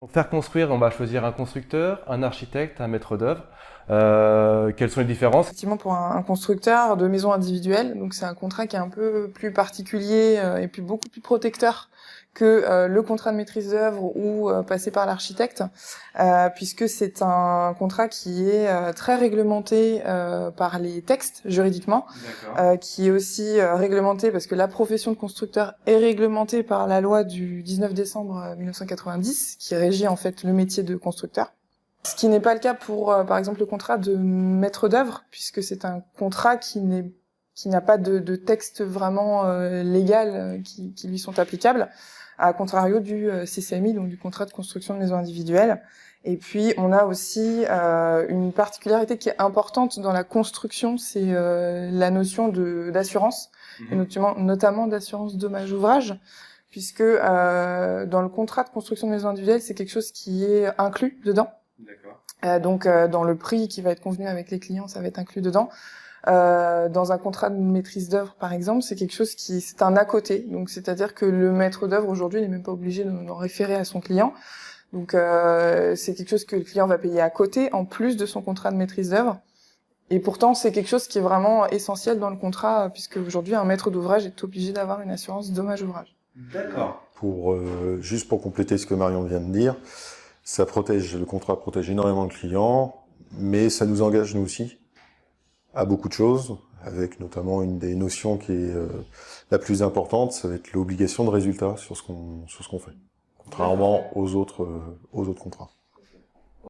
Pour faire construire, on va choisir un constructeur, un architecte, un maître d'œuvre. Quelles sont les différences? Effectivement, pour un constructeur de maisons individuelles, donc c'est un contrat qui est un peu plus particulier et puis beaucoup plus protecteur que le contrat de maîtrise d'œuvre ou passer par l'architecte, puisque c'est un contrat qui est très réglementé par les textes juridiquement, qui est aussi réglementé parce que la profession de constructeur est réglementée par la loi du 19 décembre 1990, qui régit en fait le métier de constructeur. Ce qui n'est pas le cas pour, par exemple, le contrat de maître d'œuvre, puisque c'est un contrat qui n'a pas de texte vraiment légal qui lui sont applicables, à contrario du CCMI, donc du contrat de construction de maisons individuelles. Et puis, on a aussi une particularité qui est importante dans la construction, c'est la notion d'assurance, et notamment d'assurance dommage ouvrage, puisque dans le contrat de construction de maisons individuelles, c'est quelque chose qui est inclus dedans. Donc dans le prix qui va être convenu avec les clients, ça va être inclus dedans. Dans un contrat de maîtrise d'œuvre, par exemple, c'est quelque chose c'est un à côté. Donc c'est-à-dire que le maître d'œuvre aujourd'hui n'est même pas obligé d'en référer à son client. Donc c'est quelque chose que le client va payer à côté, en plus de son contrat de maîtrise d'œuvre. Et pourtant, c'est quelque chose qui est vraiment essentiel dans le contrat, puisque aujourd'hui, un maître d'ouvrage est obligé d'avoir une assurance dommage ouvrage. D'accord. Juste pour compléter ce que Marion vient de dire, le contrat protège énormément le client, mais ça nous engage nous aussi à beaucoup de choses, avec notamment une des notions qui est la plus importante, ça va être l'obligation de résultat sur ce qu'on fait, contrairement aux autres contrats.